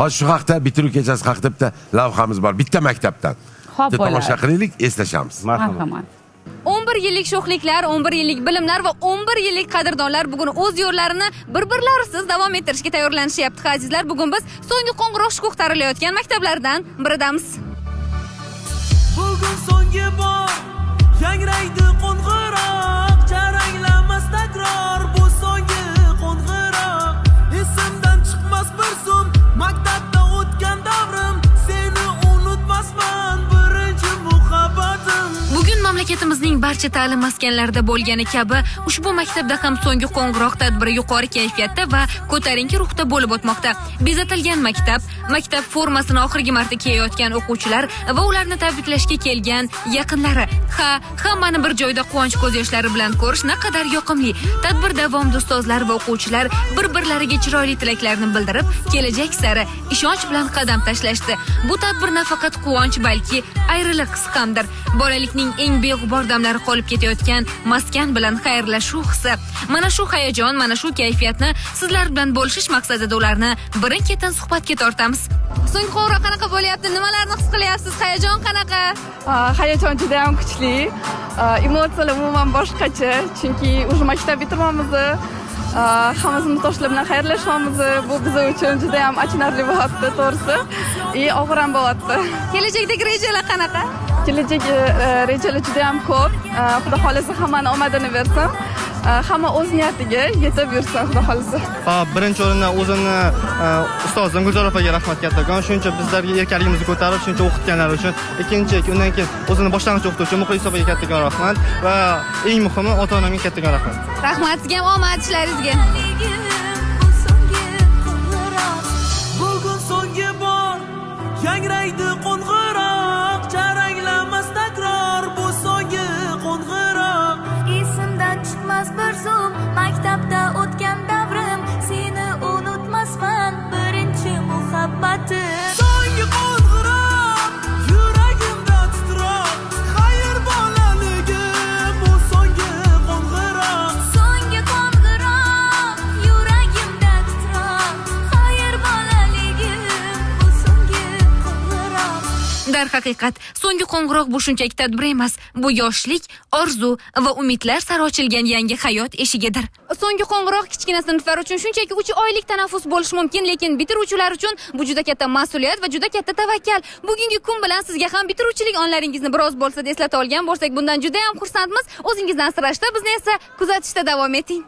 Hozir shu haqda bitiruv kechasi haqida bitta lavhamiz bor. Bitta maktabdan. Xo'p, tomosha qilaylik, eslashamiz. Marhamat. 11 yillik sho'xliklar, 11 yillik bilimlar va 11 yillik qadrdonlar bugun o'z yo'llarini bir-birlarisiz davom ettirishga tayyorlanishyapti. Azizlar, bugun biz so'nggi qo'ng'iroq shukuh tarilayotgan maktablardan biridamiz. Bugun so'nggi bor yangraydi qo'ng'iroq, charanglamas takror bu so'nggi qo'ng'iroq. Esimdan chiqmas bir zum maktabda o'tgan davrim, seni unutmasman birinchi muhabbatim. Bugun mamlakatimizning barcha ta'lim maskanlarida bo'lgani kabi ushbu maktabda ham so'nggi qo'ng'iroq tadbiri yuqori kayfiyatda va ko'tarinki ruhda bo'lib o'tmoqda. Bezatilgan maktab formasini oxirgi marta kiyayotgan o'quvchilar va ularni tabriklashga kelgan yaqinlari. Hammani bir joyda quvonch ko'z yoshlari bilan ko'rish naqadar yoqimli. Tadbir davomida ustozlar va o'quvchilar bir-birlariga chiroyli tilaklarini bildirib, kelajak sari ishonch bilan qadam tashlashdi. Bu tadbir nafaqat quvonch, balki ayriliq his hamdir. Bolalikning eng beg'ubor damlari qolib ketayotgan maskan bilan xayrlashuv hissi. Mana shu hayajon, mana shu kayfiyatni sizlar bilan bo'lishish maqsadida ularni birin-ketin suhbatga tortamiz. So'nggi qo'ng'iroq qanaqa bo'lyapti? Nimalarni his qilyapsiz? Hayajon qanaqa? Hayajon juda ham kuchli. Emotsiyalar umuman boshqacha, chunki o'sha maktab bitirmamizni, hammamizni do'stlar bilan xayrlashamiz. Bu biz uchun juda ham achinarli bo'lyapti, to'g'risi. Og'ir ham bo'lyapti. Kelajakdagi rejalar qanaqa? Kelajak rejalar juda ham ko'p. Xudo xolasa hammani omadini bersin. Hamma o'z niyatiga yetib yursin, xudo xolasa. Birinchi o'rindan o'zimni ustozim Gulzor opaga rahmat kattakon. Shuncha bizlarga erkaligimizni ko'tarib, shuncha o'qitganlari uchun. Ikkinchi, undan keyin o'zini boshlang'ich o'qituvchi Muxlis opaga kattakon rahmat va eng muhimi ota-onamga kattakon rahmat. Rahmat sizga ham, omad ishlaringizga. Bugun so'nggi bor yangraydi qo'ng'iroq, charanglamas takror bu so'nggi qo'ng'iroq. Esimdan chiqmas bir zum maktabda o'tgan davrim, seni unutmasman birinchi muhabbatim. So'nggi qo'ng'iroq yuragimda titroq, xayr bolaligim bu so'nggi qo'ng'iroq. So'nggi qo'ng'iroq yuragimda titroq, xayr bolaligim bu so'nggi qo'ng'iroq. Darhaqiqat, so'nggi qo'ng'iroq bu shunchaki tadbir emas, bu yoshlik, orzu va umidlar sari ochilgan yangi hayot eshigidir. So'nggi qo'ng'iroq kichkina sinflar uchun shunchaki 3 oylik tanaffus bo'lishi mumkin, lekin bitiruvchilar uchun bu juda katta mas'uliyat va juda katta tavakkal. Bugungi kun bilan sizga ham bitiruvchilik onlaringizni biroz bo'lsa eslata olgan bo'lsak, bundan juda ham xursandmiz. O'zingizdan asrashda, bizni esa kuzatishda davom eting.